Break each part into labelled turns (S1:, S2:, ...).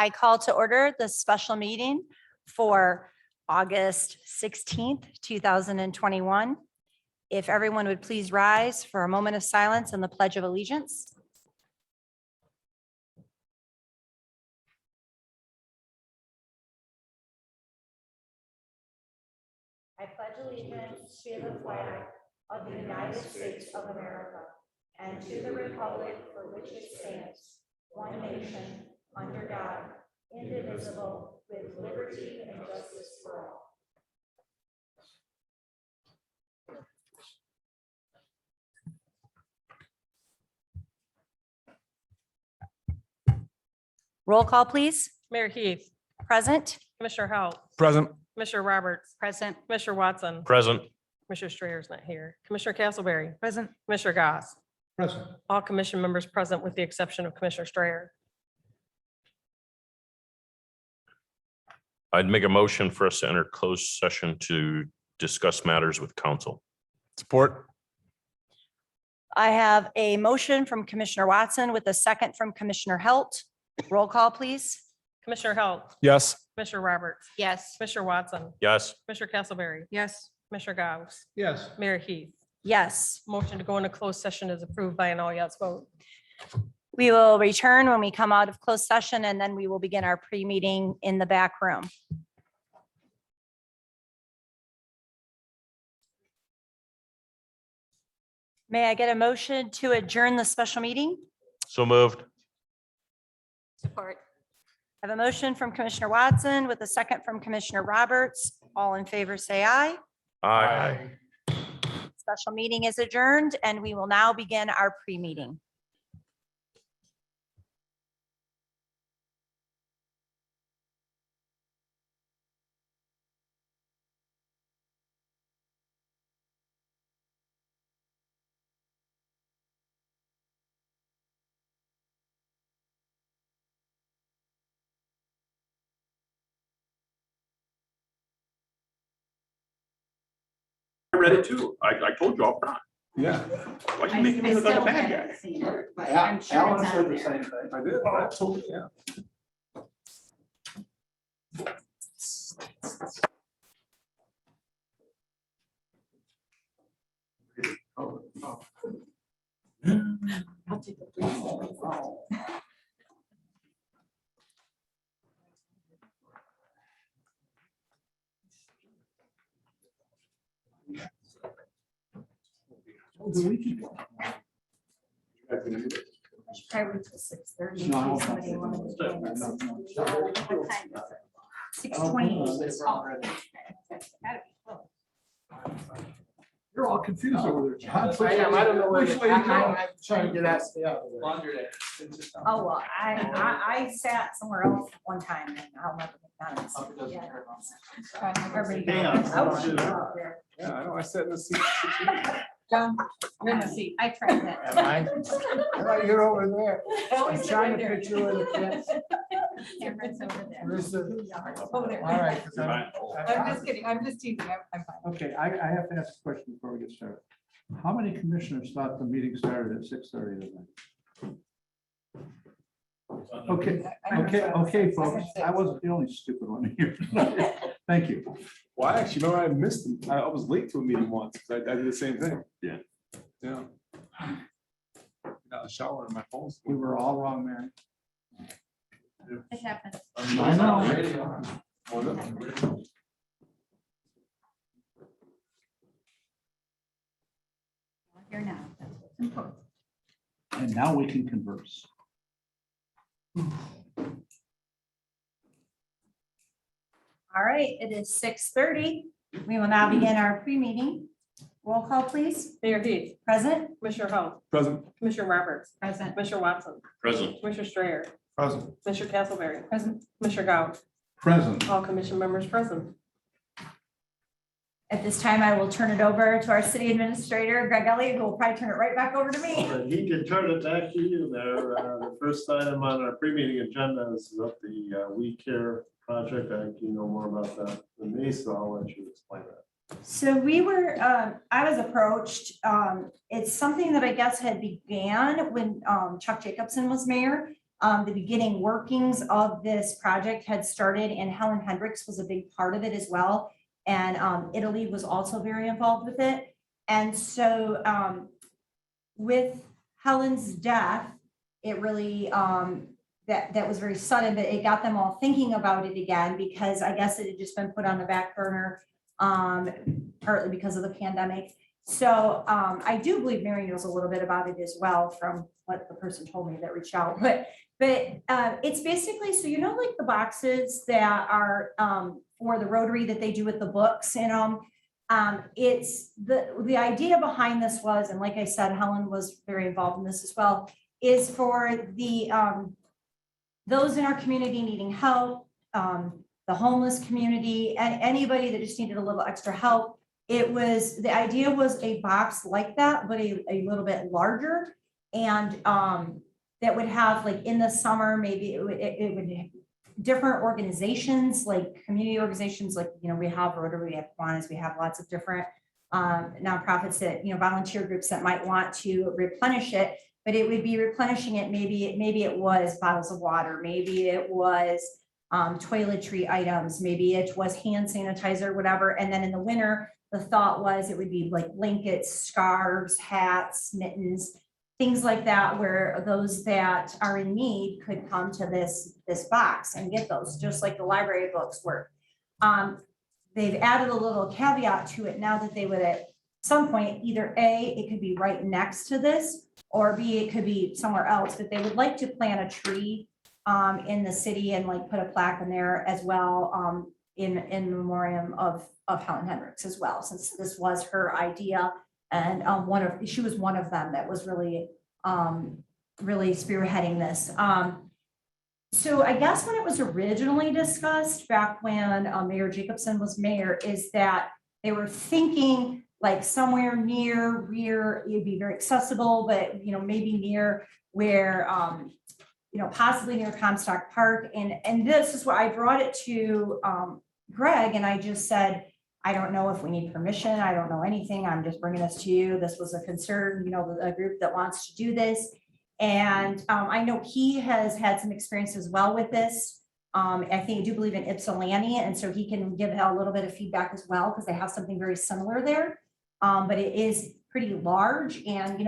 S1: I call to order the special meeting for August 16th, 2021. If everyone would please rise for a moment of silence and the Pledge of Allegiance. I pledge allegiance to the flag of the United States of America and to the republic for which it stands, one nation, under God, indivisible, with liberty and justice for all. Roll call, please.
S2: Mayor Heath,
S1: Present.
S2: Commissioner Halt,
S3: Present.
S2: Commissioner Roberts,
S1: Present.
S2: Commissioner Watson,
S3: Present.
S2: Commissioner Strayer is not here, Commissioner Castleberry,
S1: Present.
S2: Commissioner Goss,
S3: Present.
S2: all commission members present with the exception of Commissioner Strayer.
S4: I'd make a motion for us to enter closed session to discuss matters with counsel.
S3: Support.
S1: I have a motion from Commissioner Watson with a second from Commissioner Halt. Roll call, please.
S2: Commissioner Halt,
S3: Yes.
S2: Commissioner Roberts,
S1: Yes.
S2: Commissioner Watson,
S4: Yes.
S2: Commissioner Castleberry,
S1: Yes.
S2: Commissioner Goss,
S3: Yes.
S2: Mayor Heath.
S1: Yes.
S2: Motion to go into closed session is approved by an all yes vote.
S1: We will return when we come out of closed session, and then we will begin our pre-meeting in the back room. May I get a motion to adjourn the special meeting?
S4: So moved.
S1: Support. I have a motion from Commissioner Watson with a second from Commissioner Roberts. All in favor, say aye.
S4: Aye.
S1: Special meeting is adjourned, and we will now begin our pre-meeting.
S4: I read it too. I told you up front.
S3: Yeah.
S4: Why are you making me look like a bad guy?
S3: Alan said the same thing. I did. I told you, yeah.
S1: Probably till 6:30.
S3: No, I don't
S1: Somebody
S3: think
S1: wanted to join us.
S3: so.
S1: What time is it? 6:20.
S3: You're all confused over there, John.
S5: I am. I don't know where
S3: Which way you going?
S5: I'm trying to get out. Yeah, laundry day.
S1: Oh, well, I sat somewhere else one time and I'll never get done. Yeah. Everybody
S5: Damn.
S1: goes, "Oh, she's out there."
S3: Yeah, I know. I sat in the seat.
S1: John, you're in the seat. I tried that.
S5: Am I? I thought you're over there. I'm trying to picture where the kids.
S1: Cameron's over there.
S5: Where's the?
S1: Over there.
S5: All right. 'cause
S1: I'm just kidding. I'm just teasing. I'm fine.
S6: Okay, I have to ask a question before we get started. How many commissioners thought the meeting started at 6:30 tonight? Okay, folks, I wasn't the only stupid one here. Thank you.
S3: Well, I actually remember I missed them. I was late to a meeting once. I did the same thing.
S4: Yeah.
S3: Yeah. Got a shower and my phone's.
S6: We were all wrong, Mary.
S1: It happens.
S6: I know.
S1: Here now. That's what's important.
S6: And now we can converse.
S1: All right, it is 6:30. We will now begin our pre-meeting. Roll call, please.
S2: Mayor Heath,
S1: Present.
S2: Commissioner Halt,
S3: Present.
S2: Commissioner Roberts,
S1: Present.
S2: Commissioner Watson,
S4: Present.
S2: Commissioner Strayer,
S3: Present.
S2: Commissioner Castleberry,
S1: Present.
S2: Commissioner Gauss,
S6: Present.
S2: all commission members present.
S1: At this time, I will turn it over to our city administrator, Greg Elliott, who will probably turn it right back over to me.
S7: He can turn it back to you there. The first item on our pre-meeting agenda is about the We Care project. I think you know more about that than me, so I'll let you explain that.
S1: So I was approached, it's something that I guess had began when Chuck Jacobson was mayor. The beginning workings of this project had started, and Helen Hendricks was a big part of it as well. And Italy was also very involved with it. And so with Helen's death, it really, that was very sudden, but it got them all thinking about it again, because I guess it had just been put on the back burner, partly because of the pandemic. So I do believe Mary knows a little bit about it as well from what the person told me that reached out. But it's basically, so like the boxes that are for the Rotary that they do with the books in them. It's the idea behind this was, and like I said, Helen was very involved in this as well, is for the those in our community needing help, the homeless community, and anybody that just needed a little extra help. The idea was a box like that, but a little bit larger, and that would have, like, in the summer, maybe it would different organizations, like community organizations, like, we have Rotary, we have Kiwanis, we have lots of different nonprofits that, volunteer groups that might want to replenish it, but it would be replenishing it. Maybe it was bottles of water, maybe it was toiletry items, maybe it was hand sanitizer, whatever. And then in the winter, the thought was it would be like blankets, scarves, hats, mittens, things like that, where those that are in need could come to this box and get those, just like the library books were. They've added a little caveat to it now that they would at some point, either A, it could be right next to this, or B, it could be somewhere else, but they would like to plant a tree in the city and like put a plaque in there as well, in memoriam of Helen Hendricks as well, since this was her idea. And she was one of them that was really spearheading this. So I guess when it was originally discussed back when Mayor Jacobson was mayor, is that they were thinking like somewhere near where it'd be very accessible, but maybe near where possibly near Comstock Park. And this is why I brought it to Greg, and I just said, I don't know if we need permission. I don't know anything. I'm just bringing this to you. This was a concern, a group that wants to do this. And I know he has had some experience as well with this. I do believe in Ypsilanti, and so he can give a little bit of feedback as well, because they have something very similar there. But it is pretty large, and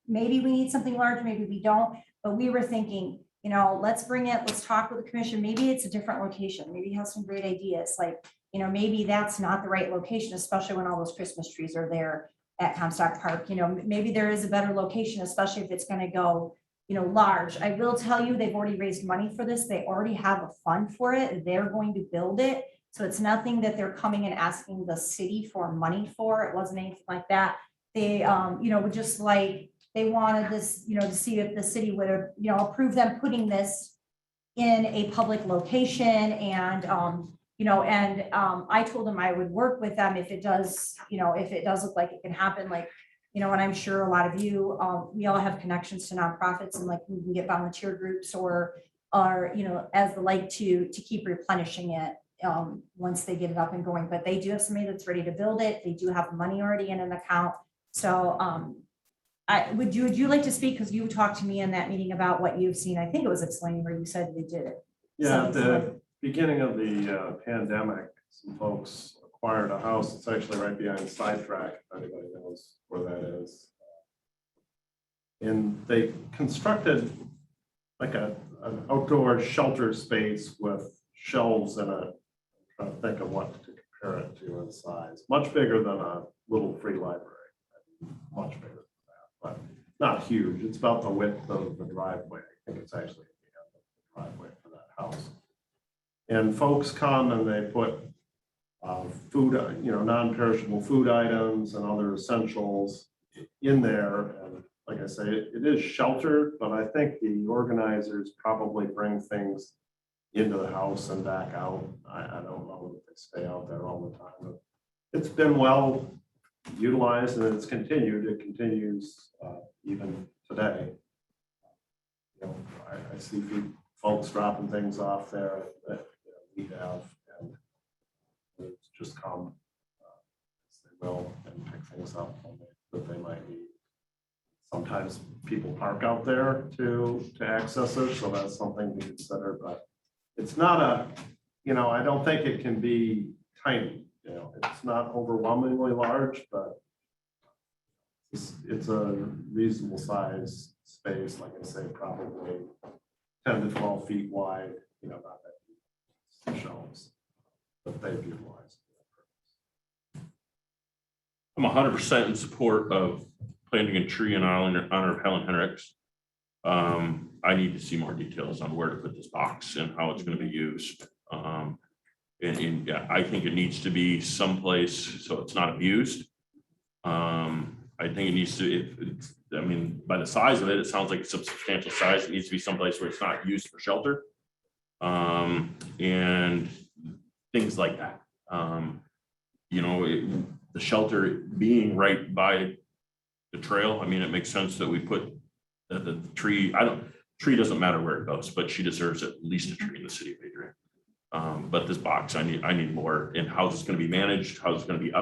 S1: maybe we need something large, maybe we don't. But we were thinking, let's bring it, let's talk with the commission. Maybe it's a different location. Maybe he has some great ideas. Like, maybe that's not the right location, especially when all those Christmas trees are there at Comstock Park. Maybe there is a better location, especially if it's going to go, large. I will tell you, they've already raised money for this. They already have a fund for it. They're going to build it. So it's nothing that they're coming and asking the city for money for. It wasn't anything like that. They, would just like, they wanted this, to see if the city would, approve them putting this in a public location. And, I told them I would work with them if it does, look like it can happen, like, and I'm sure a lot of you, we all have connections to nonprofits, and like we can get volunteer groups or as the like to keep replenishing it once they get it up and going. But they do have somebody that's ready to build it. They do have money already in an account. So would you like to speak, because you talked to me in that meeting about what you've seen? I think it was Ypsilanti where you said they did it.
S7: Yeah, at the beginning of the pandemic, some folks acquired a house. It's actually right behind Sidetrack, if anybody knows where that is. And they constructed like an outdoor shelter space with shelves in it. I'm trying to think of what to compare it to in size. Much bigger than a little free library. Much bigger than that, but not huge. It's about the width of the driveway. I think it's actually the driveway for that house. And folks come and they put food, non-perishable food items and other essentials in there. And like I say, it is sheltered, but I think the organizers probably bring things into the house and back out. I don't know if they stay out there all the time, but it's been well utilized and it's continued. It continues even today. I see folks dropping things off there that we have, and just come as they will and pick things up that they might need. sometimes people park out there to access it, so that's something to consider, but it's not I don't think it can be tiny, it's not overwhelmingly large, but it's a reasonable size space, like I say, probably 10 to 12 feet wide, not that deep shelves that they've utilized.
S4: I'm 100% in support of planting a tree in honor of Helen Hendricks. I need to see more details on where to put this box and how it's going to be used. And yeah, I think it needs to be someplace so it's not abused. I think it needs to, by the size of it, it sounds like it's a substantial size. It needs to be someplace where it's not used for shelter. And things like that. The shelter being right by the trail, it makes sense that we put the tree, tree doesn't matter where it goes, but she deserves at least a tree in the city of Adrian. But this box, I need more, and how's it's gonna be managed, how's it's gonna be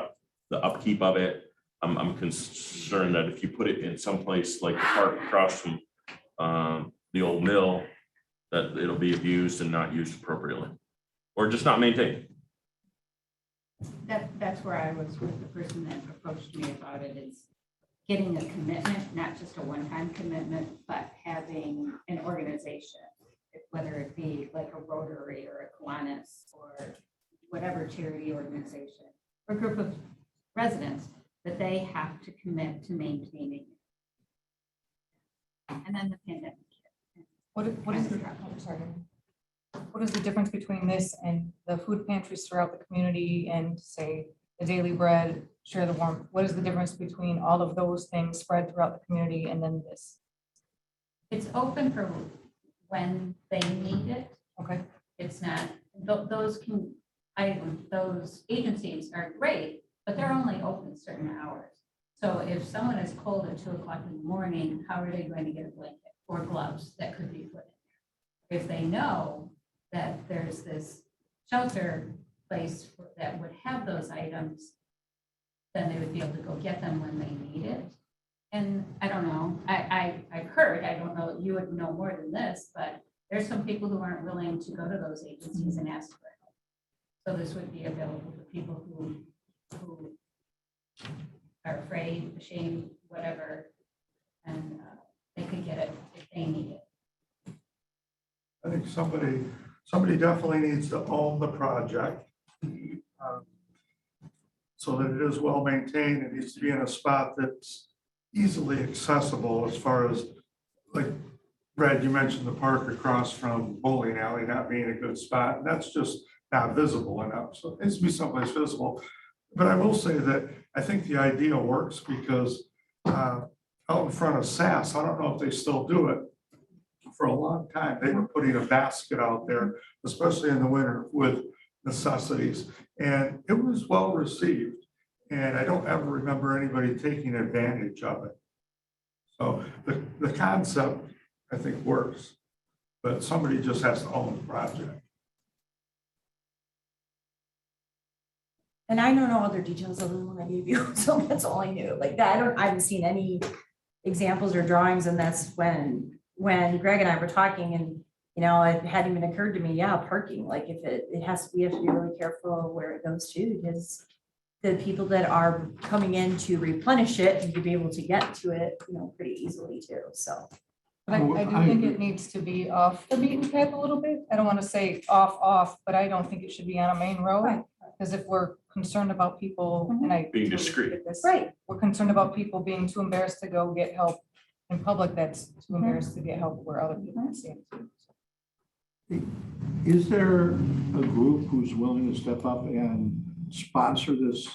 S4: the upkeep of it. I'm concerned that if you put it in someplace like the park across from the old mill, that it'll be abused and not used appropriately, or just not maintained.
S8: That's where I was with the person that approached me about it, is getting a commitment, not just a one-time commitment, but having an organization, whether it be like a Rotary or a Kiwanis or whatever charity organization or group of residents, that they have to commit to maintaining it. And then the pandemic hit.
S9: What is the difference between this and the food pantries throughout the community and say the Daily Bread, Share the Warmth? What is the difference between all of those things spread throughout the community and then this?
S8: It's open for when they need it.
S9: Okay.
S8: It's not, those agencies are great, but they're only open certain hours. So if someone is cold at 2 o'clock in the morning, how are they going to get a blanket or gloves that could be put in there? If they know that there's this shelter place that would have those items, then they would be able to go get them when they need it. And I don't know, I've heard, I don't know, you would know more than this, but there's some people who aren't willing to go to those agencies and ask for help. So this would be available to people who are afraid, ashamed, whatever, and they could get it if they need it.
S5: I think somebody definitely needs to own the project. So that it is well maintained. It needs to be in a spot that's easily accessible as far as, like, Brad, you mentioned the park across from bowling alley not being a good spot. That's just not visible enough. So it needs to be someplace visible. But I will say that I think the idea works because out in front of SAS, I don't know if they still do it, for a long time, they were putting a basket out there, especially in the winter, with necessities. And it was well received. And I don't ever remember anybody taking advantage of it. So the concept, I think, works, but somebody just has to own the project.
S1: And I know no other details other than what I gave you, so that's all I knew. Like that, I haven't seen any examples or drawings, and that's when Greg and I were talking, and it hadn't even occurred to me, parking, like if we have to be really careful where it goes to, because the people that are coming in to replenish it need to be able to get to it, pretty easily too, so.
S9: But I do think it needs to be off the beaten path a little bit. I don't want to say off, but I don't think it should be on a main road.
S1: Right.
S9: Because if we're concerned about people, and I
S4: Being
S9: totally
S4: discreet.
S9: get this,
S1: Right.
S9: we're concerned about people being too embarrassed to go get help in public, that's too embarrassed to get help where other people can see it.
S6: Is there a group who's willing to step up and sponsor this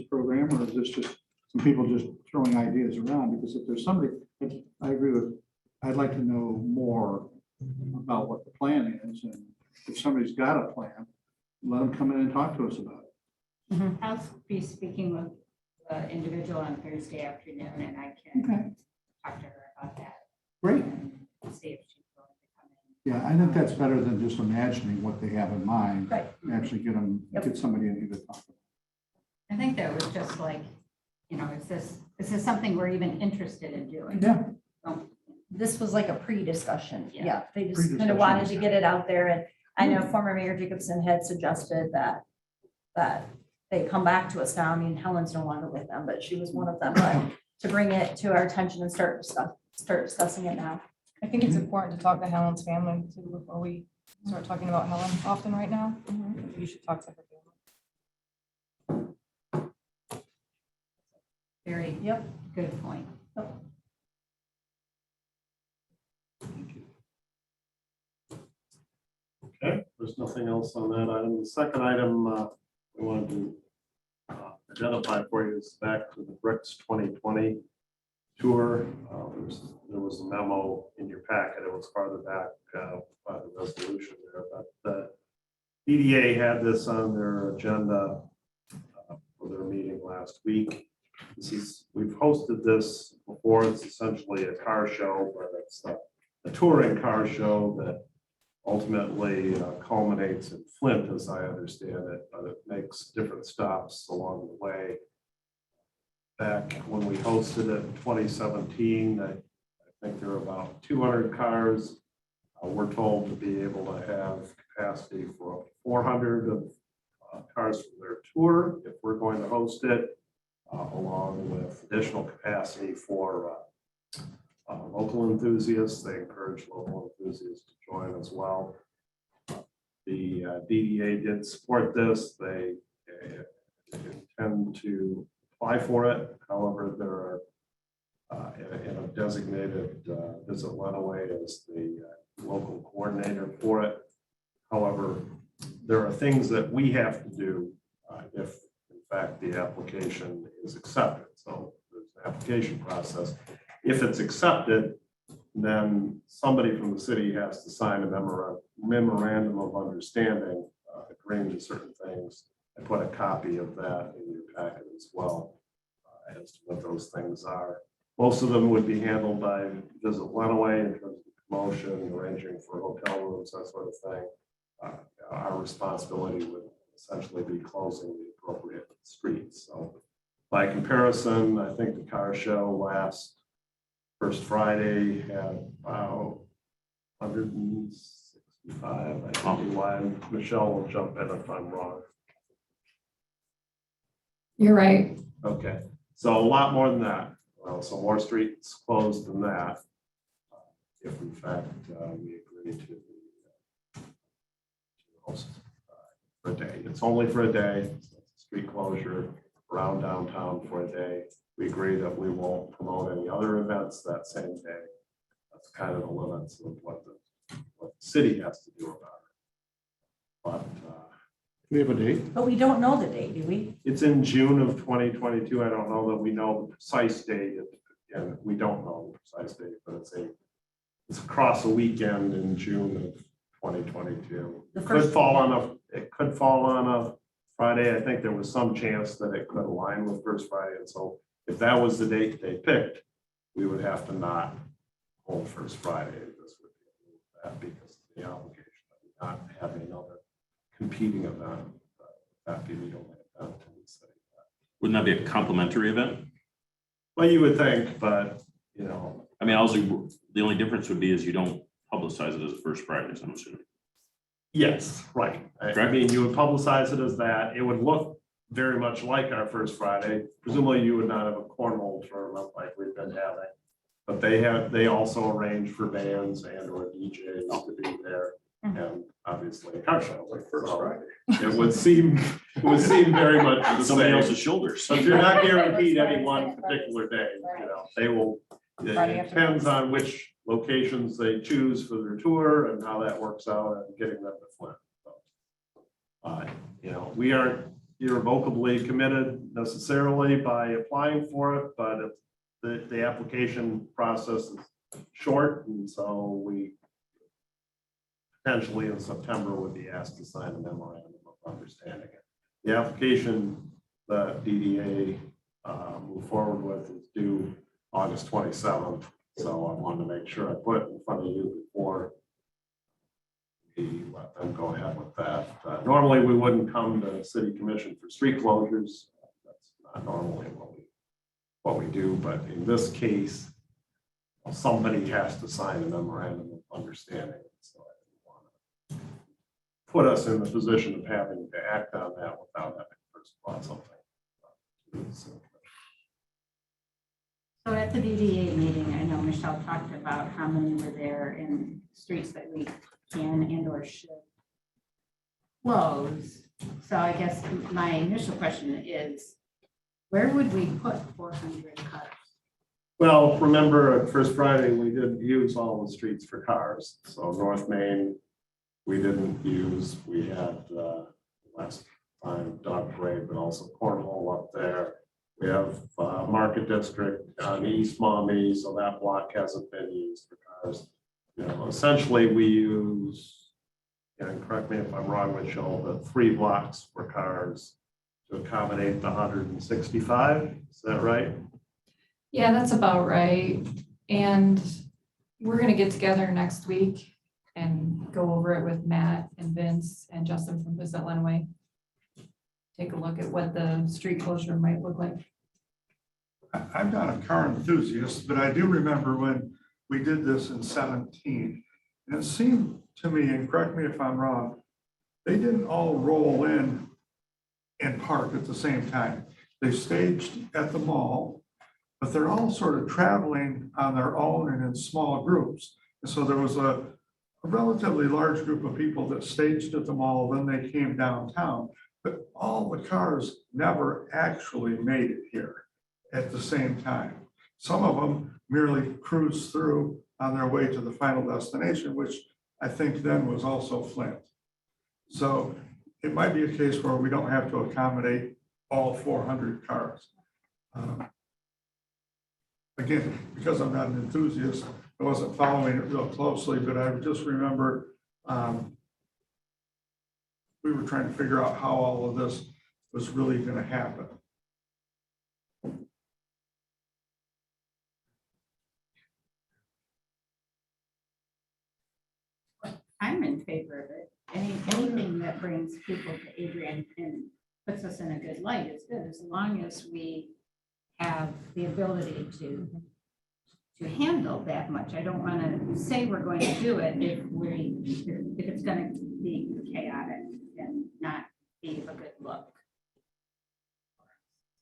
S6: program, or is this just some people just throwing ideas around? Because if there's somebody, I agree with, I'd like to know more about what the plan is, and if somebody's got a plan, let them come in and talk to us about it.
S8: I'll be speaking with the individual on Thursday afternoon, and I can talk to her about that.
S6: Great.
S8: And see if she's willing to come in.
S6: Yeah, I think that's better than just imagining what they have in mind.
S1: Right.
S6: Actually get somebody in here to talk about.
S8: I think that was just like you know, is this something we're even interested in doing?
S6: Yeah.
S8: So,
S1: This was like a pre-discussion.
S8: Yeah.
S1: Yeah, they just kind
S6: Pre-discussion.
S1: of wanted to get it out there. And I know former Mayor Jacobson had suggested that they come back to us now. I mean, Helen's no longer with them, but she was one of them, but to bring it to our attention and start discussing it now.
S9: I think it's important to talk to Helen's family too before we start talking about Helen often right now. You should talk to her family.
S8: very good point.
S7: Okay, there's nothing else on that item. The second item we wanted to identify for you is back to the Bricks 2020 tour. There was a memo in your packet. It was farther back by the resolution there, but the DDA had this on their agenda for their meeting last week. We've hosted this before. It's essentially a car show, but it's a touring car show that ultimately culminates in Flint, as I understand it, but it makes different stops along the way. Back when we hosted it in 2017, I think there were about 200 cars. We're told to be able to have capacity for up to 400 of cars from their tour if we're going to host it, along with additional capacity for local enthusiasts. They encourage local enthusiasts to join as well. The DDA did support this. They intend to apply for it. However, there are in a designated Visit Runaway as the local coordinator for it. However, there are things that we have to do if in fact the application is accepted. So there's an application process. If it's accepted, then somebody from the city has to sign a memorandum of understanding, agreeing to certain things. I put a copy of that in your packet as well, as to what those things are. Most of them would be handled by Visit Runaway in terms of promotion, arranging for hotel rooms, that sort of thing. Our responsibility would essentially be closing the appropriate streets. So by comparison, I think the car show last first Friday had about 165. I think line. Michelle will jump in if I'm wrong.
S9: You're right.
S7: Okay, so a lot more than that. Well, so more streets closed than that. If in fact we agree to host for a day. It's only for a day. It's a street closure around downtown for a day. We agree that we won't promote any other events that same day. That's kind of the limits of what the city has to do about it. But
S6: We have a date.
S1: But we don't know the date, do we?
S7: it's in June of 2022. I don't know that we know the precise date. And we don't know the precise date, but it's across a weekend in June of 2022. It could fall on a Friday. I think there was some chance that it could align with First Friday. And so if that was the date they picked, we would have to not hold First Friday. This would be that because of the obligation that we not have another competing event. That be the only event in the city.
S4: Wouldn't that be a complimentary event?
S7: Well, you would think, but you know,
S4: I mean, also, the only difference would be is you don't publicize it as a First Fridays, I'm assuming.
S7: yes, right. I mean, you would publicize it as that. It would look very much like our First Friday. Presumably you would not have a cornhole tournament like we've been having. But they also arrange for bands and or DJs to be there. And obviously a car show like First Friday. It would seem very much the
S4: Somebody
S7: same.
S4: else's shoulders.
S7: So if you're not guaranteed any one particular day, you know, they will,
S9: Friday
S7: it
S9: after
S7: depends on which locations they choose for their tour and how that works out and getting them to Flint. So, you know, we aren't irrevocably committed necessarily by applying for it, but if the application process is short, and so we potentially in September would be asked to sign a memorandum of understanding. The application that DDA move forward with is due August 27th. So I wanted to make sure I put it in front of you before we let them go ahead with that. Normally we wouldn't come to city commission for street closures. That's not normally what we what we do, but in this case, somebody has to sign a memorandum of understanding. So I didn't want to put us in the position of having to act on that without having first brought something.
S8: So at the DDA meeting, I know Michelle talked about how many were there in streets that we can and or should close. So I guess my initial question is, where would we put 400 cars?
S7: Well, remember at First Friday, we didn't use all the streets for cars. So North Main, we didn't use. We had last time Dog Parade, but also Cornhole up there. We have Market District on East Maumee, so that block hasn't been used for cars. You know, essentially we use, and correct me if I'm wrong, Michelle, but 3 blocks for cars to accommodate the 165. Is that right?
S10: Yeah, that's about right. And we're gonna get together next week and go over it with Matt and Vince and Justin from Visit Lenway. Take a look at what the street closure might look like.
S5: I'm not a car enthusiast, but I do remember when we did this in 17. And it seemed to me, and correct me if I'm wrong, they didn't all roll in and park at the same time. They staged at the mall, but they're all sort of traveling on their own and in small groups. And so there was a relatively large group of people that staged at the mall, then they came downtown. But all the cars never actually made it here at the same time. Some of them merely cruised through on their way to the final destination, which I think then was also Flint. So it might be a case where we don't have to accommodate all 400 cars. Again, because I'm not an enthusiast, I wasn't following it real closely, but I just remember we were trying to figure out how all of this was really going to happen.
S8: I'm in favor of it. Anything that brings people to Adrian and puts us in a good light is good, as long as we have the ability to handle that much. I don't want to say we're going to do it if it's going to be chaotic and not be a good look.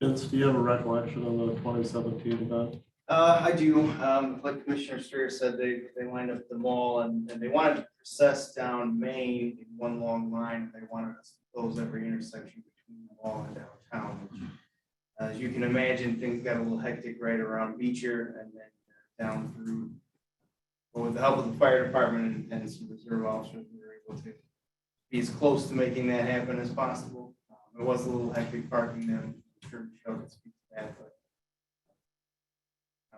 S7: Vince, do you have a recollection of the 2017 event?
S11: I do. Like Commissioner Strayer said, they lined up at the mall and they wanted to process down Main in one long line. They wanted us to close every intersection between the mall and downtown, which, as you can imagine, things got a little hectic right around Beecher and then down through. But with the help of the fire department and some reserve officers, we were able to be as close to making that happen as possible. It was a little hectic parking there. I'm sure Michelle could speak to that, but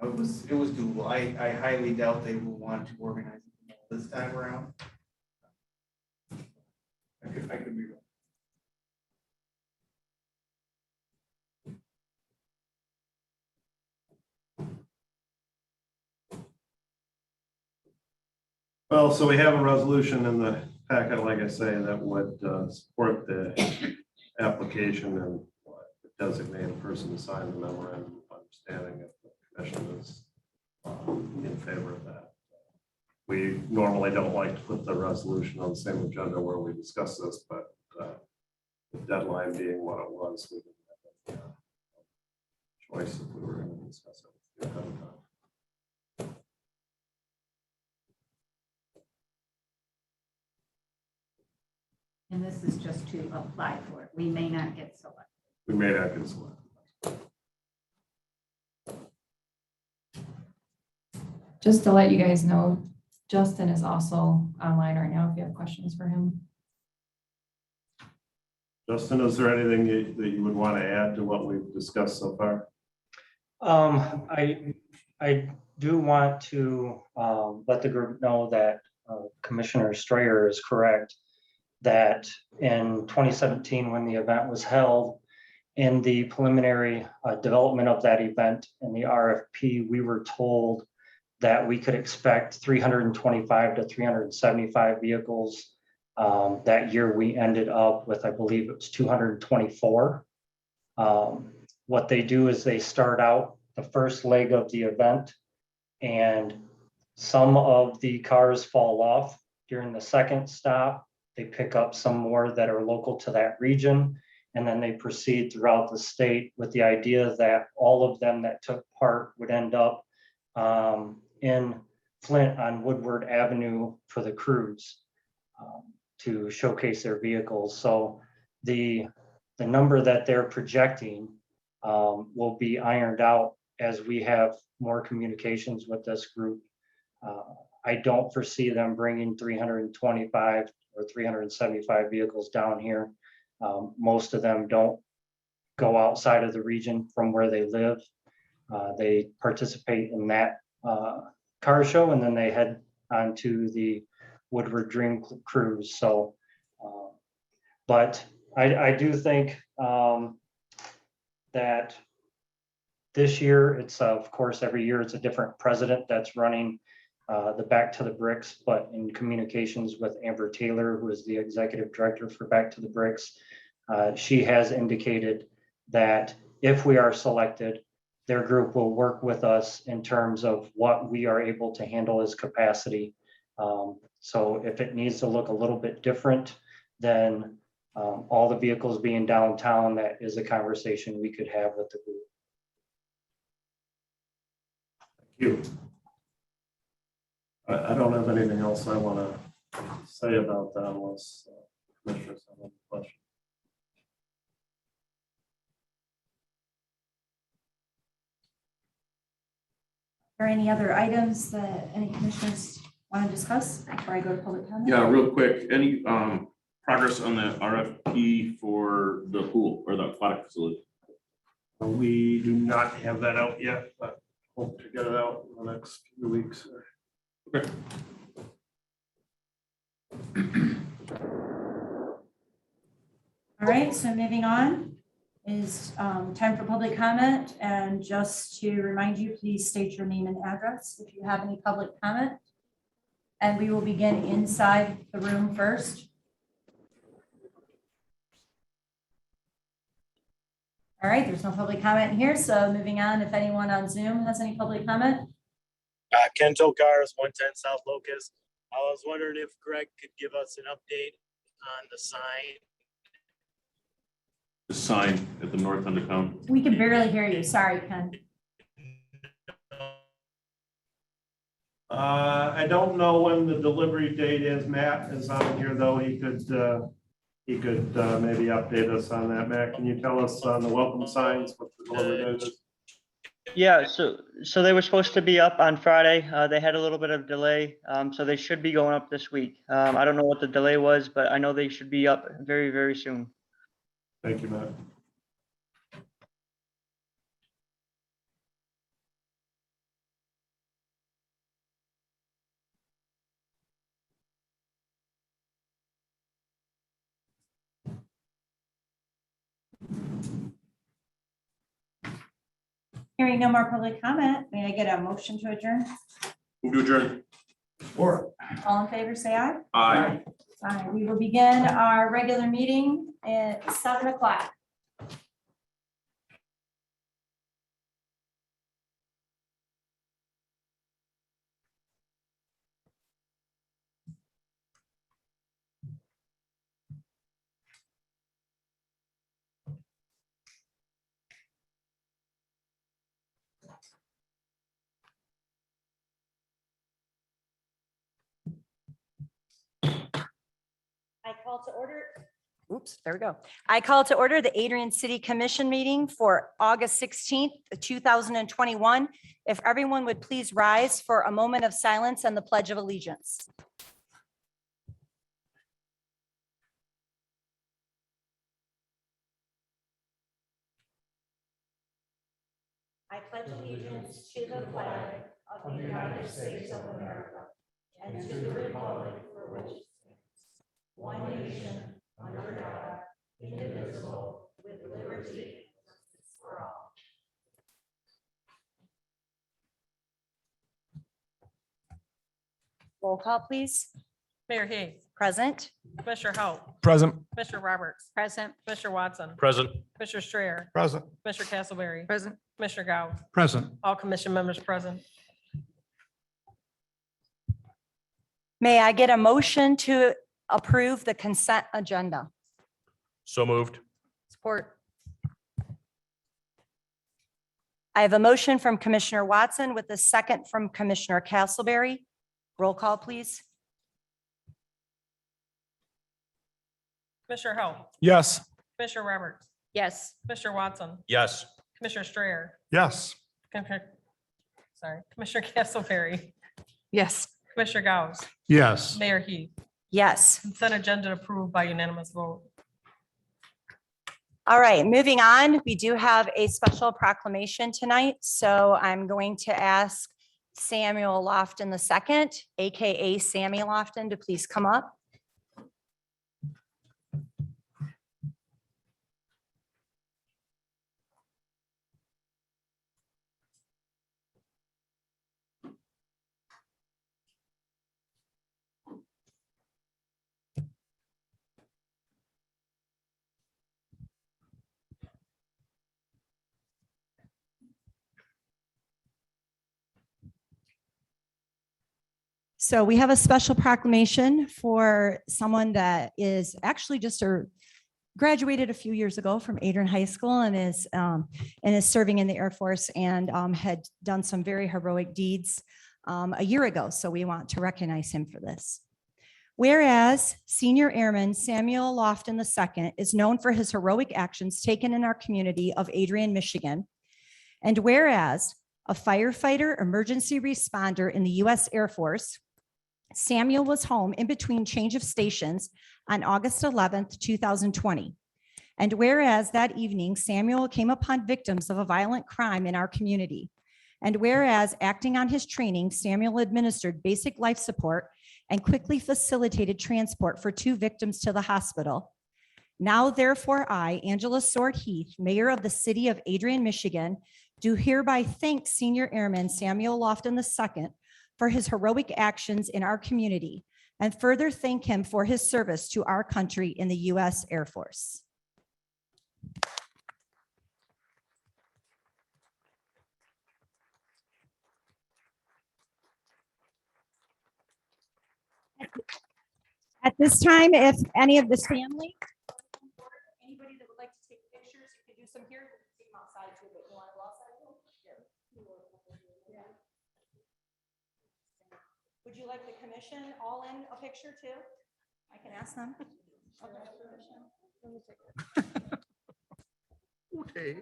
S11: it was doable. I highly doubt they will want to organize it this time around. I could be wrong.
S7: Well, so we have a resolution in the packet, like I say, that would support the application and designate a person to sign the memorandum of understanding if the commission is in favor of that. We normally don't like to put the resolution on the same agenda where we discuss this, but the deadline being what it was, we didn't have a choice if we were going to discuss it ahead of time.
S8: And this is just to apply for it. We may not get selected.
S7: We may not get selected.
S10: Just to let you guys know, Justin is also online right now if you have questions for him.
S7: Justin, is there anything that you would want to add to what we've discussed so far?
S12: I do want to let the group know that Commissioner Strayer is correct, that in 2017, when the event was held, in the preliminary development of that event in the RFP, we were told that we could expect 325 to 375 vehicles. That year we ended up with, I believe it was 224. What they do is they start out the first leg of the event. And some of the cars fall off during the second stop. They pick up some more that are local to that region. And then they proceed throughout the state with the idea that all of them that took part would end up in Flint on Woodward Avenue for the cruise to showcase their vehicles. So the number that they're projecting will be ironed out as we have more communications with this group. I don't foresee them bringing 325 or 375 vehicles down here. Most of them don't go outside of the region from where they live. They participate in that car show, and then they head on to the Woodward Dream Cruise. So, but I do think that this year, it's of course, every year it's a different president that's running the Back to the Bricks, but in communications with Amber Taylor, who is the executive director for Back to the Bricks, she has indicated that if we are selected, their group will work with us in terms of what we are able to handle as capacity. So if it needs to look a little bit different than all the vehicles being downtown, that is a conversation we could have with the group.
S7: Thank you. I don't have anything else I want to say about that unless commissioners have any questions.
S1: Are any other items that any commissioners want to discuss before I go to public comment?
S4: Yeah, real quick, any progress on the RFP for the pool or the aquatic facility?
S7: We do not have that out yet, but hope to get it out in the next few weeks.
S4: Okay.
S1: All right, so moving on is time for public comment. And just to remind you, please state your name and address if you have any public comment. And we will begin inside the room first. All right, there's no public comment here, so moving on, if anyone on Zoom has any public comment.
S13: Ken Tokars, 110 South Locust. I was wondering if Greg could give us an update on the sign.
S4: The sign at the north end of town.
S1: We can barely hear you. Sorry, Ken.
S7: I don't know when the delivery date is. Matt is on here, though. He could maybe update us on that. Matt, can you tell us on the welcome signs what the delivery date is?
S14: Yeah, so they were supposed to be up on Friday. They had a little bit of delay, so they should be going up this week. I don't know what the delay was, but I know they should be up very, very soon.
S7: Thank you, Matt.
S1: Hearing no more public comment, may I get a motion to adjourn?
S4: Move to adjourn.
S7: Or
S1: All in favor, say aye.
S4: Aye.
S1: Aye. We will begin our regular meeting at 7 o'clock. I call to order. Oops, there we go. I call to order the Adrian City Commission meeting for August 16th, 2021. If everyone would please rise for a moment of silence and the Pledge of Allegiance. I pledge allegiance to the flag of the United States of America and to the republic for which it stands, one nation, under God, indivisible, with liberty and justice for all. Roll call, please.
S2: Mayor Hayes,
S1: Present.
S13: Commissioner Halt,
S3: Present.
S13: Commissioner Roberts,
S8: Present.
S13: Commissioner Watson,
S3: Present.
S13: Commissioner Strayer,
S5: Present.
S13: Commissioner Castleberry,
S9: Present.
S13: Commissioner Gauss,
S6: Present.
S13: all commission members present.
S1: May I get a motion to approve the consent agenda?
S3: So moved.
S9: Support.
S1: I have a motion from Commissioner Watson with a second from Commissioner Castleberry. Roll call, please.
S13: Commissioner Halt,
S3: Yes.
S13: Commissioner Roberts,
S9: Yes.
S13: Commissioner Watson,
S3: Yes.
S13: Commissioner Strayer,
S5: Yes.
S13: Commissioner Castleberry,
S9: Yes.
S13: Commissioner Gauss,
S6: Yes.
S13: Mayor Heath.
S1: Yes.
S13: Consent agenda approved by unanimous vote.
S1: All right, moving on. We do have a special proclamation tonight, so I'm going to ask Samuel Lofton II, AKA Sammy Lofton, to please come up. So we have a special proclamation for someone that is actually just graduated a few years ago from Adrian High School and is serving in the Air Force and had done some very heroic deeds a year ago. So we want to recognize him for this. Whereas Senior Airman Samuel Lofton II is known for his heroic actions taken in our community of Adrian, Michigan. And whereas a firefighter emergency responder in the U.S. Air Force, Samuel was home in between change of stations on August 11th, 2020. And whereas that evening, Samuel came upon victims of a violent crime in our community. And whereas acting on his training, Samuel administered basic life support and quickly facilitated transport for 2 victims to the hospital. Now, therefore, I, Angela Sword Heath, Mayor of the City of Adrian, Michigan, do hereby thank Senior Airman Samuel Lofton II for his heroic actions in our community, and further thank him for his service to our country in the U.S. Air Force. At this time, if any of this family, anybody that would like to take pictures, you can do some here, you can take them outside too, but you want to go outside? Yeah. Would you like the commission all in a picture too? I can ask them.
S6: Okay.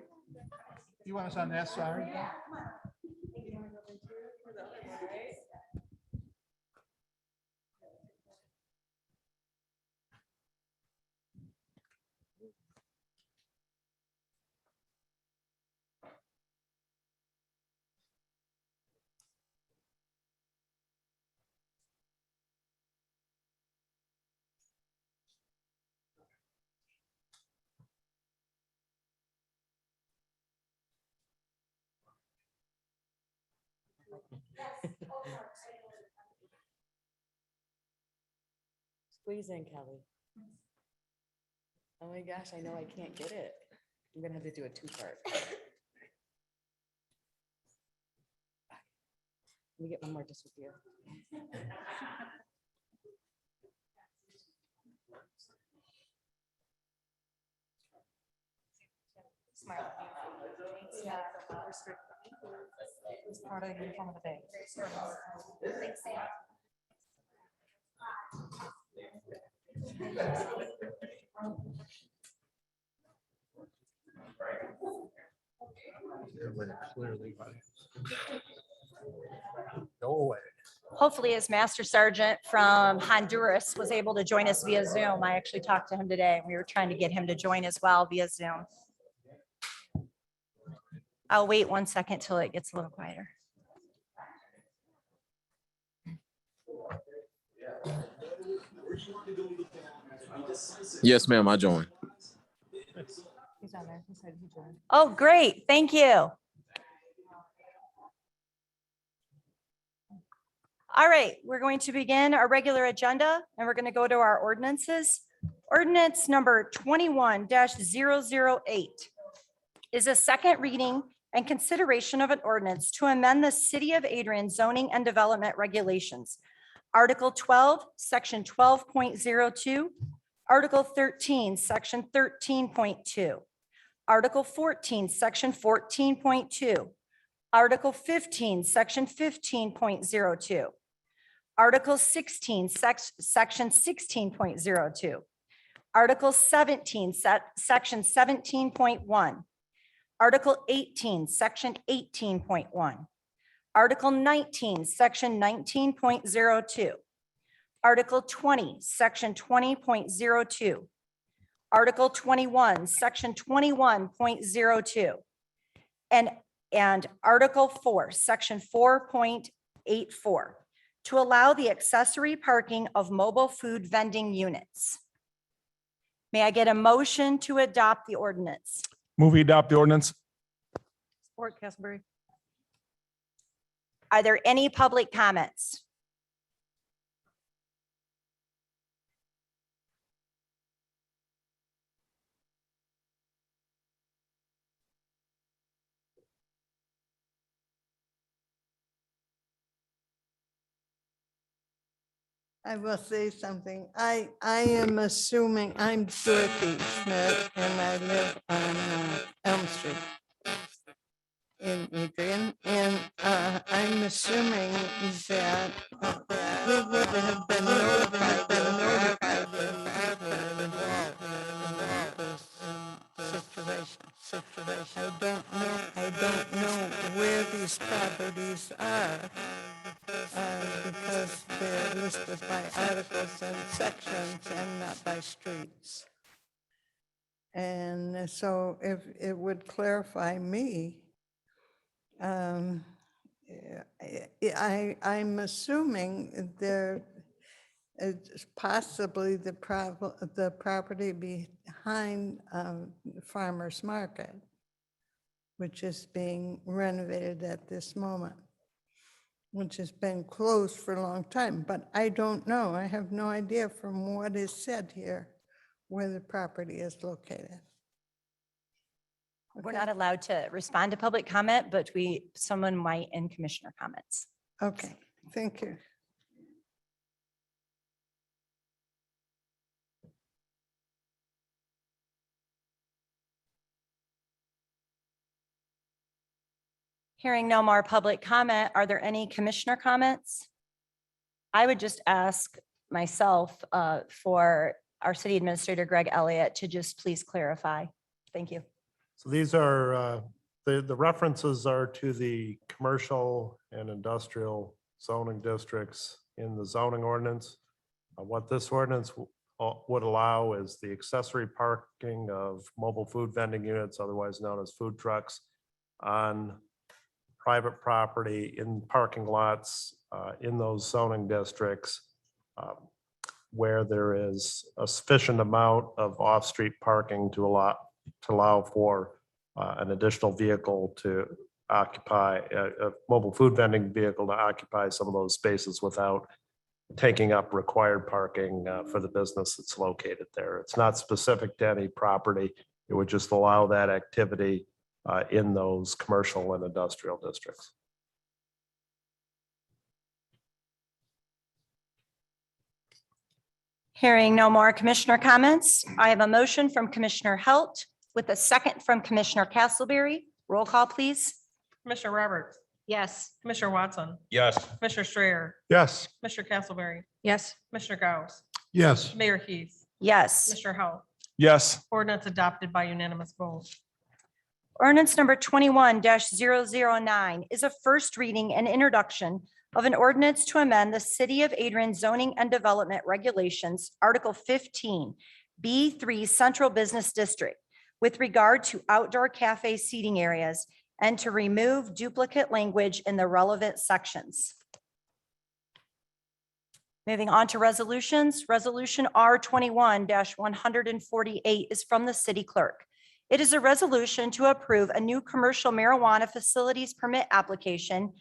S6: You want us on that side?
S1: Yeah, come on.
S2: Squeeze in, Kelly. Oh my gosh, I know I can't get it. I'm gonna have to do a 2-part. Let me get one more just with you.
S9: Smile. Yeah. It's part of the uniform of the day. Thanks, Sam.
S6: Go away.
S1: Hopefully his master sergeant from Honduras was able to join us via Zoom. I actually talked to him today and we were trying to get him to join as well via Zoom. I'll wait 1 second till it gets a little quieter.
S15: Yes, ma'am, I joined.
S9: He's on there. He said he joined.
S1: Oh, great. Thank you. All right, we're going to begin our regular agenda and we're going to go to our ordinances. Ordinance number 21-008 is a second reading and consideration of an ordinance to amend the City of Adrian zoning and development regulations. Article 12, Section 12.02, Article 13, Section 13.2, Article 14, Section 14.2, Article 15, Section 15.02, Article 16, Section 16.02, Article 17, Section 17.1, Article 18, Section 18.1, Article 19, Section 19.02, Article 20, Section 20.02, Article 21, Section 21.02, and Article 4, Section 4.84, to allow the accessory parking of mobile food vending units. May I get a motion to adopt the ordinance?
S3: Move we adopt the ordinance.
S9: Support Castleberry.
S1: Are there any public comments?
S16: I will say something. I am assuming, I'm Dorothy Schmidt and I live on Elm Street in Adrian. And I'm assuming that we would have been notified of this situation. I don't know where these properties are. Because they're listed by articles and sections and not by streets. And so if it would clarify me, I'm assuming there is possibly the property behind Farmer's Market, which is being renovated at this moment, which has been closed for a long time, but I don't know. I have no idea from what is said here where the property is located.
S1: We're not allowed to respond to public comment, but someone might in commissioner comments.
S16: Okay, thank you.
S1: Hearing no more public comment, are there any commissioner comments? I would just ask myself for our city administrator, Greg Elliott, to just please clarify. Thank you.
S7: So these are, the references are to the commercial and industrial zoning districts in the zoning ordinance. What this ordinance would allow is the accessory parking of mobile food vending units, otherwise known as food trucks, on private property in parking lots in those zoning districts where there is a sufficient amount of off-street parking to allow for an additional vehicle to occupy, a mobile food vending vehicle to occupy some of those spaces without taking up required parking for the business that's located there. It's not specific to any property. It would just allow that activity in those commercial and industrial districts.
S1: Hearing no more commissioner comments, I have a motion from Commissioner Halt with a second from Commissioner Castleberry. Roll call, please.
S17: Commissioner Roberts,
S9: Yes.
S17: Commissioner Watson,
S4: Yes.
S17: Commissioner Strayer,
S3: Yes.
S17: Commissioner Castleberry,
S9: Yes.
S17: Commissioner Gauss,
S3: Yes.
S17: Mayor Heath,
S1: Yes.
S17: Commissioner Hou.
S3: Yes.
S17: Ordinance adopted by unanimous vote.
S1: Ordinance number 21-009 is a first reading and introduction of an ordinance to amend the City of Adrian zoning and development regulations, Article 15, B3 Central Business District, with regard to outdoor cafe seating areas and to remove duplicate language in the relevant sections. Moving on to resolutions, Resolution R21-148 is from the city clerk. It is a resolution to approve a new commercial marijuana facilities permit application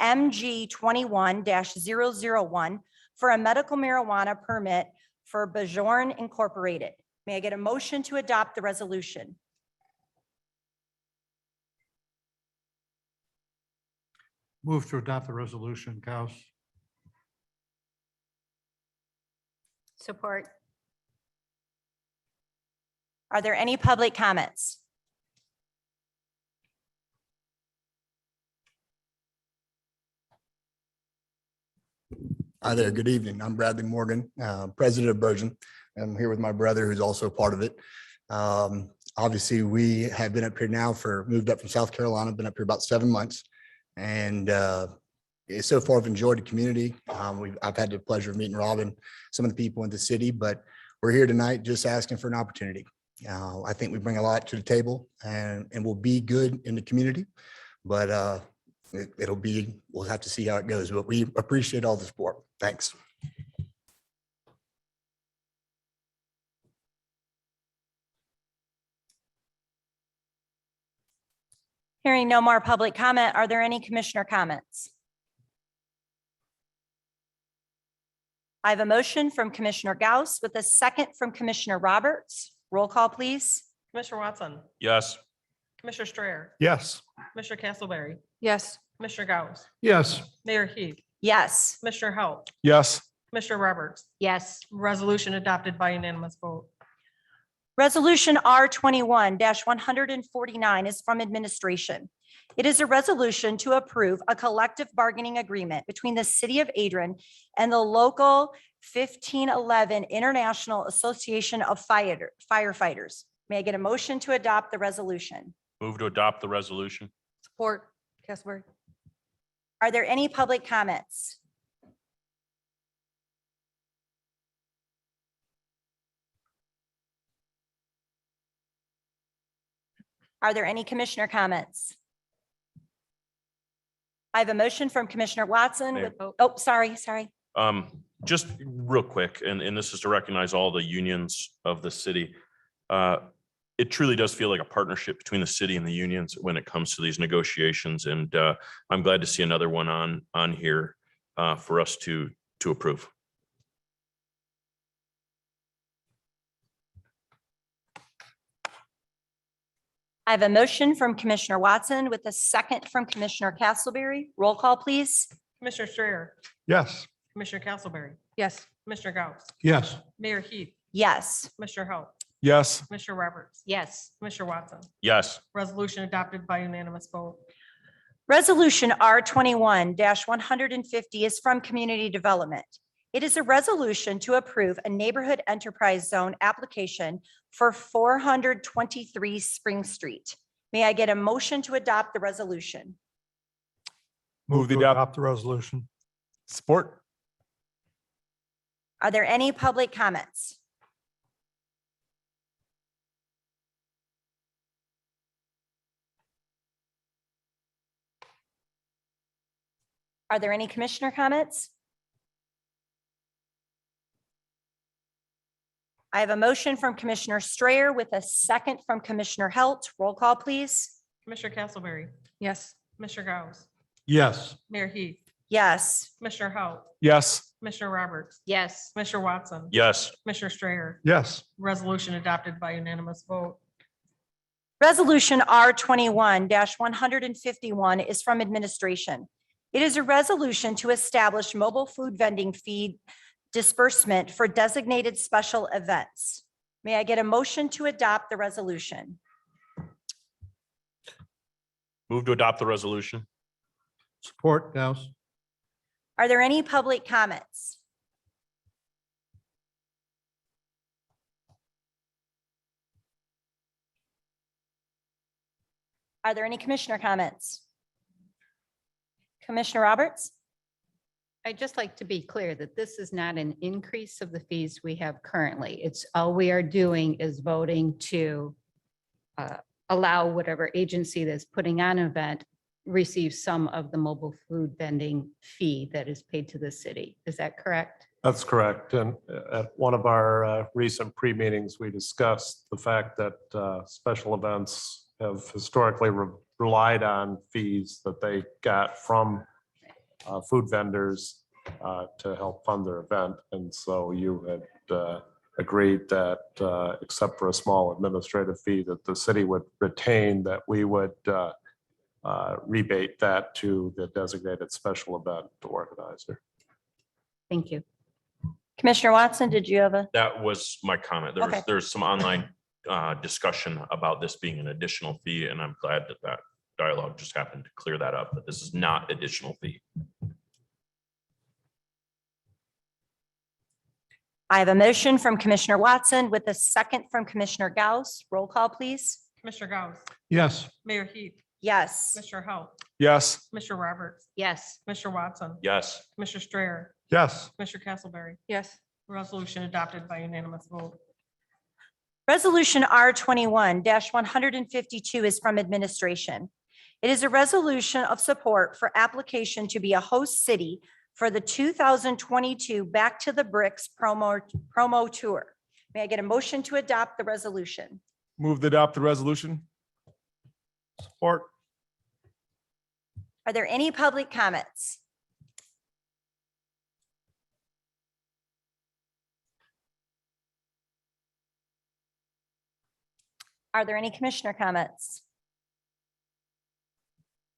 S1: MG 21-001 for a medical marijuana permit for Bajorn Incorporated. May I get a motion to adopt the resolution?
S6: Move to adopt the resolution, Gauss.
S1: Support. Are there any public comments?
S18: Hi there, good evening. I'm Bradley Morgan, president of Bergen. I'm here with my brother, who's also part of it. Obviously, we have been up here now moved up from South Carolina, been up here about 7 months. And so far I've enjoyed the community. I've had the pleasure of meeting Robin, some of the people in the city, but we're here tonight just asking for an opportunity. I think we bring a lot to the table and we'll be good in the community, but we'll have to see how it goes, but we appreciate all the support. Thanks.
S1: Hearing no more public comment, are there any commissioner comments? I have a motion from Commissioner Gauss with a second from Commissioner Roberts. Roll call, please.
S17: Commissioner Watson,
S4: Yes.
S17: Commissioner Strayer,
S6: Yes.
S17: Commissioner Castleberry,
S9: Yes.
S17: Commissioner Gauss,
S6: Yes.
S17: Mayor Heath,
S1: Yes.
S17: Commissioner Halt,
S3: Yes.
S17: Commissioner Roberts.
S8: Yes.
S17: Resolution adopted by unanimous vote.
S1: Resolution R 21-149 is from administration. It is a resolution to approve a collective bargaining agreement between the City of Adrian and the local 1511 International Association of Firefighters. May I get a motion to adopt the resolution?
S4: Move to adopt the resolution.
S9: Support. Castleberry.
S1: Are there any public comments? Are there any commissioner comments? I have a motion from Commissioner Watson with, sorry.
S4: Just real quick, and this is to recognize all the unions of the city. It truly does feel like a partnership between the city and the unions when it comes to these negotiations. And I'm glad to see another one on here for us to approve.
S1: I have a motion from Commissioner Watson with a second from Commissioner Castleberry. Roll call, please.
S17: Commissioner Strayer,
S6: Yes.
S17: Commissioner Castleberry,
S9: Yes.
S17: Commissioner Gauss,
S6: Yes.
S17: Mayor Heath,
S1: Yes.
S17: Commissioner Halt,
S3: Yes.
S17: Commissioner Roberts,
S8: Yes.
S17: Commissioner Watson.
S4: Yes.
S17: Resolution adopted by unanimous vote.
S1: Resolution R 21-150 is from Community Development. It is a resolution to approve a neighborhood enterprise zone application for 423 Spring Street. May I get a motion to adopt the resolution?
S3: Move to adopt the resolution. Support.
S1: Are there any public comments? Are there any commissioner comments? I have a motion from Commissioner Strayer with a second from Commissioner Halt. Roll call, please.
S17: Commissioner Castleberry,
S9: Yes.
S17: Commissioner Gauss,
S6: Yes.
S17: Mayor Heath,
S1: Yes.
S17: Commissioner Halt,
S3: Yes.
S17: Commissioner Roberts,
S8: Yes.
S17: Commissioner Watson.
S4: Yes.
S17: Commissioner Strayer.
S6: Yes.
S17: Resolution adopted by unanimous vote.
S1: Resolution R 21-151 is from administration. It is a resolution to establish mobile food vending fee disbursement for designated special events. May I get a motion to adopt the resolution?
S4: Move to adopt the resolution.
S6: Support, Gauss.
S1: Are there any public comments? Are there any commissioner comments? Commissioner Roberts?
S8: I'd just like to be clear that this is not an increase of the fees we have currently. It's all we are doing is voting to allow whatever agency that's putting on an event receive some of the mobile food vending fee that is paid to the city. Is that correct?
S7: That's correct. And at one of our recent pre-meetings, we discussed the fact that special events have historically relied on fees that they got from food vendors to help fund their event. And so you had agreed that except for a small administrative fee that the city would retain, that we would rebate that to the designated special event organizer.
S1: Thank you. Commissioner Watson, did you have a?
S4: That was my comment.
S1: Okay.
S4: There's some online discussion about this being an additional fee, and I'm glad that that dialogue just happened to clear that up, that this is not additional fee.
S1: I have a motion from Commissioner Watson with a second from Commissioner Gauss. Roll call, please.
S17: Commissioner Gauss,
S6: Yes.
S17: Mayor Heath,
S1: Yes.
S17: Commissioner Halt,
S3: Yes.
S17: Commissioner Roberts,
S1: Yes.
S17: Commissioner Watson,
S4: Yes.
S17: Commissioner Strayer,
S6: Yes.
S17: Commissioner Castleberry.
S2: Yes.
S17: Resolution adopted by unanimous vote.
S1: Resolution R 21-152 is from administration. It is a resolution of support for application to be a host city for the 2022 Back to the Bricks promo tour. May I get a motion to adopt the resolution?
S3: Move to adopt the resolution.
S7: Support.
S1: Are there any public comments? Are there any commissioner comments?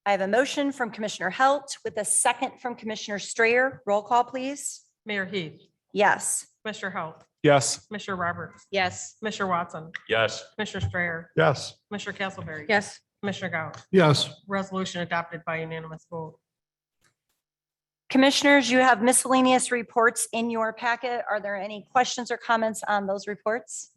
S1: I have a motion from Commissioner Halt with a second from Commissioner Strayer. Roll call, please.
S17: Mayor Heath,
S1: Yes.
S17: Commissioner Halt,
S3: Yes.
S17: Commissioner Roberts,
S2: Yes.
S17: Commissioner Watson,
S4: Yes.
S17: Commissioner Strayer,
S6: Yes.
S17: Commissioner Castleberry.
S2: Yes.
S17: Commissioner Gauss.
S6: Yes.
S17: Resolution adopted by unanimous vote.
S1: Commissioners, you have miscellaneous reports in your packet. Are there any questions or comments on those reports?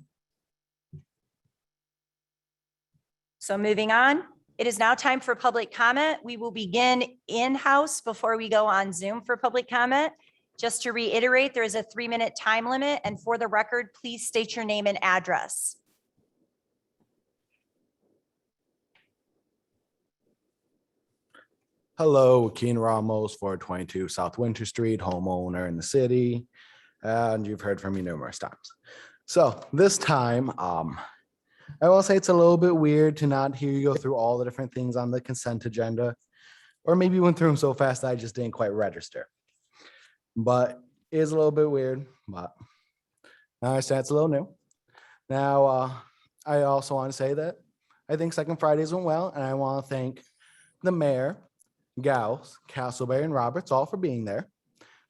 S1: So moving on, it is now time for public comment. We will begin in-house before we go on Zoom for public comment. Just to reiterate, there is a 3-minute time limit, and for the record, please state your name and address.
S19: Hello, Keen Ramos, 422 South Winter Street, homeowner in the city, and you've heard from me numerous times. So this time, I will say it's a little bit weird to not hear you go through all the different things on the consent agenda, or maybe you went through them so fast I just didn't quite register. But it is a little bit weird, but I understand it's a little new. Now, I also want to say that I think Second Fridays went well, and I want to thank the mayor, Gauss, Castleberry, and Roberts all for being there.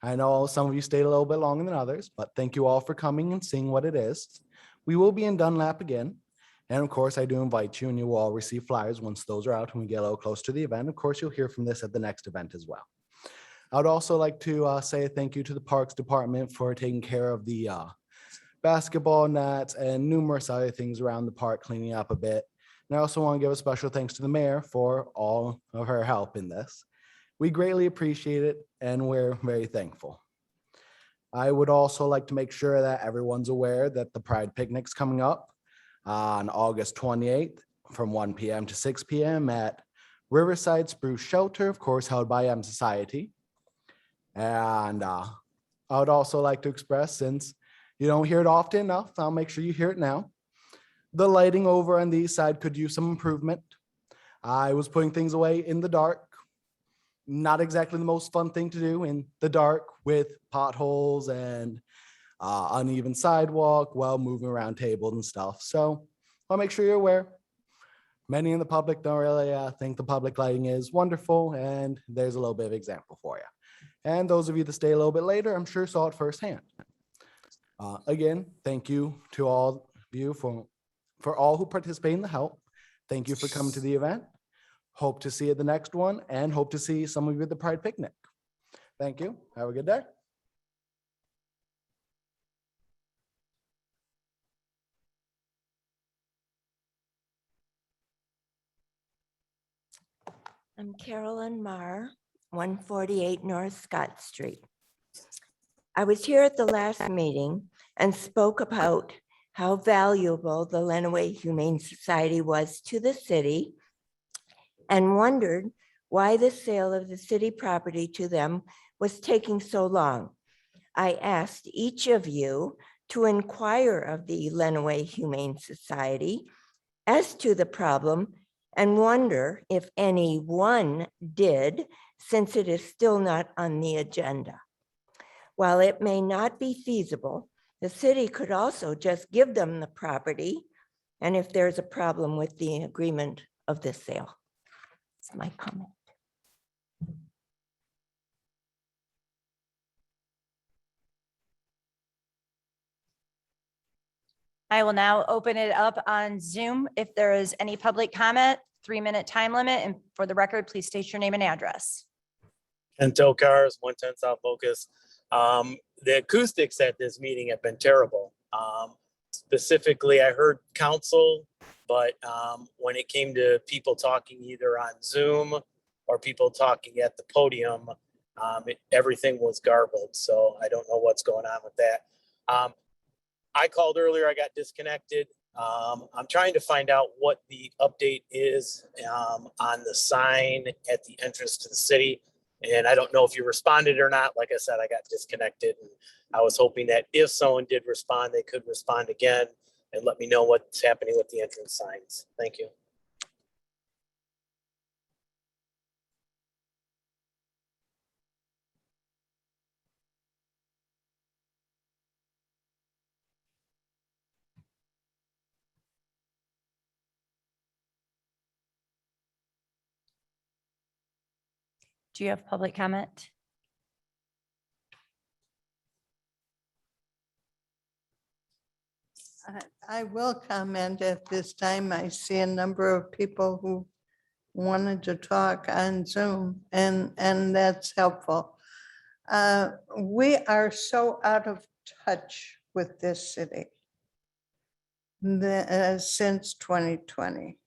S19: I know some of you stayed a little bit longer than others, but thank you all for coming and seeing what it is. We will be in Dunlap again. And of course, I do invite you, and you will all receive flyers once those are out when we get a little close to the event. Of course, you'll hear from this at the next event as well. I would also like to say thank you to the Parks Department for taking care of the basketball nets and numerous other things around the park, cleaning up a bit. And I also want to give a special thanks to the mayor for all of her help in this. We greatly appreciate it, and we're very thankful. I would also like to make sure that everyone's aware that the Pride Picnic's coming up on August 28th from 1 p.m. to 6 p.m. at Riverside Spruce Shelter, of course, held by M Society. And I would also like to express, since you don't hear it often enough, I'll make sure you hear it now. The lighting over on the east side could use some improvement. I was putting things away in the dark. Not exactly the most fun thing to do in the dark with potholes and uneven sidewalk while moving around tables and stuff. So I'll make sure you're aware. Many in the public don't really think the public lighting is wonderful, and there's a little bit of example for you. And those of you that stay a little bit later, I'm sure saw it firsthand. Again, thank you to all of you for all who participate in the help. Thank you for coming to the event. Hope to see you at the next one, and hope to see some of you at the Pride Picnic. Thank you. Have a good day.
S20: I'm Carolyn Marr, 148 North Scott Street. I was here at the last meeting and spoke about how valuable the Lenawee Humane Society was to the city, and wondered why the sale of the city property to them was taking so long. I asked each of you to inquire of the Lenawee Humane Society as to the problem and wonder if anyone did, since it is still not on the agenda. While it may not be feasible, the city could also just give them the property, and if there's a problem with the agreement of the sale. That's my comment.
S1: I will now open it up on Zoom. If there is any public comment, 3-minute time limit. And for the record, please state your name and address.
S13: Kentel Cars, 110 South Locust. The acoustics at this meeting have been terrible. Specifically, I heard council, but when it came to people talking either on Zoom or people talking at the podium, everything was garbled. So I don't know what's going on with that. I called earlier, I got disconnected. I'm trying to find out what the update is on the sign at the entrance to the city. And I don't know if you responded or not. Like I said, I got disconnected. And I was hoping that if someone did respond, they could respond again and let me know what's happening with the entrance signs. Thank you.
S1: Do you have public comment?
S16: I will comment at this time. I see a number of people who wanted to talk on Zoom, and that's helpful. We are so out of touch with this city since 2020.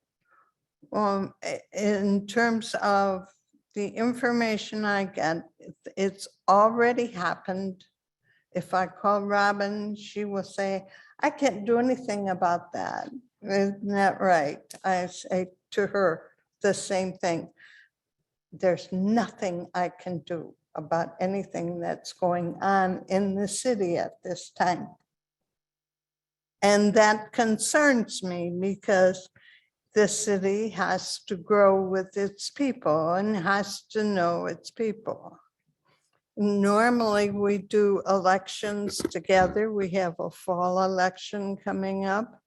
S16: In terms of the information I get, it's already happened. If I call Robin, she will say, I can't do anything about that. Isn't that right? I say to her the same thing. There's nothing I can do about anything that's going on in the city at this time. And that concerns me because the city has to grow with its people and has to know its people. Normally, we do elections together. We have a fall election coming up.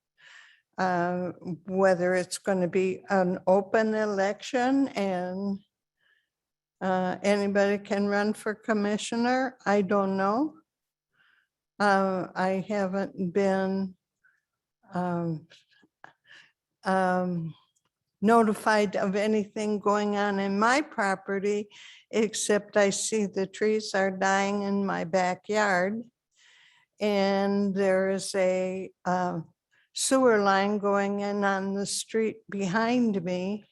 S16: Whether it's going to be an open election and anybody can run for commissioner, I don't know. I haven't been notified of anything going on in my property, except I see the trees are dying in my backyard. And there is a sewer line going in on the street behind me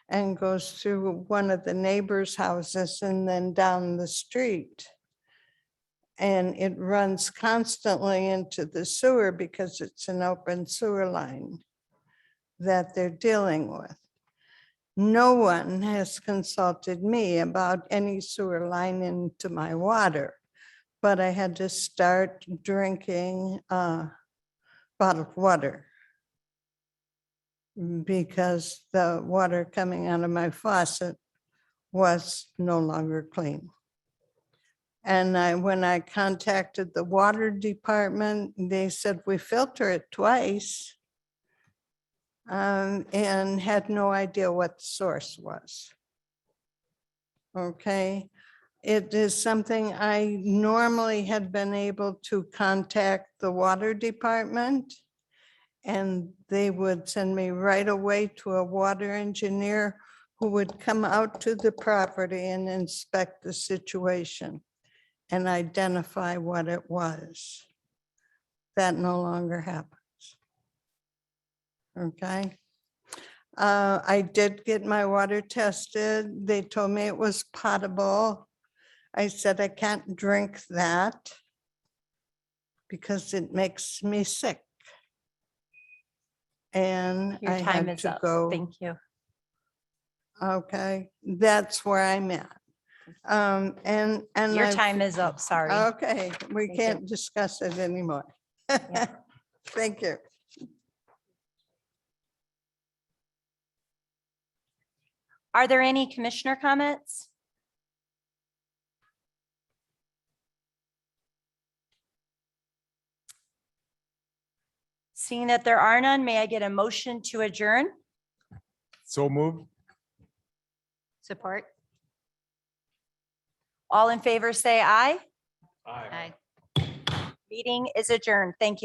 S16: and goes through one of the neighbors' houses and then down the street. And it runs constantly into the sewer because it's an open sewer line that they're dealing with. No one has consulted me about any sewer line into my water, but I had to start drinking bottled water because the water coming out of my faucet was no longer clean. And when I contacted the water department, they said we filter it twice. And had no idea what the source was. Okay, it is something I normally had been able to contact the water department, and they would send me right away to a water engineer who would come out to the property and inspect the situation and identify what it was. That no longer happens. Okay. I did get my water tested. They told me it was potable. I said, I can't drink that because it makes me sick. And
S1: Your
S16: I
S1: time
S16: had
S1: is
S16: to
S1: up.
S16: go.
S1: Thank you.
S16: Okay, that's where I'm at. And
S1: Your
S16: I've-
S1: time is up, sorry.
S16: Okay, we
S1: Thank you.
S16: can't discuss it anymore. Thank you.
S1: Are there any commissioner comments? Seeing that there are none, may I get a motion to adjourn?
S3: So moved.
S1: Support. All in favor, say aye.
S3: Aye.
S1: Meeting is adjourned. Thank you.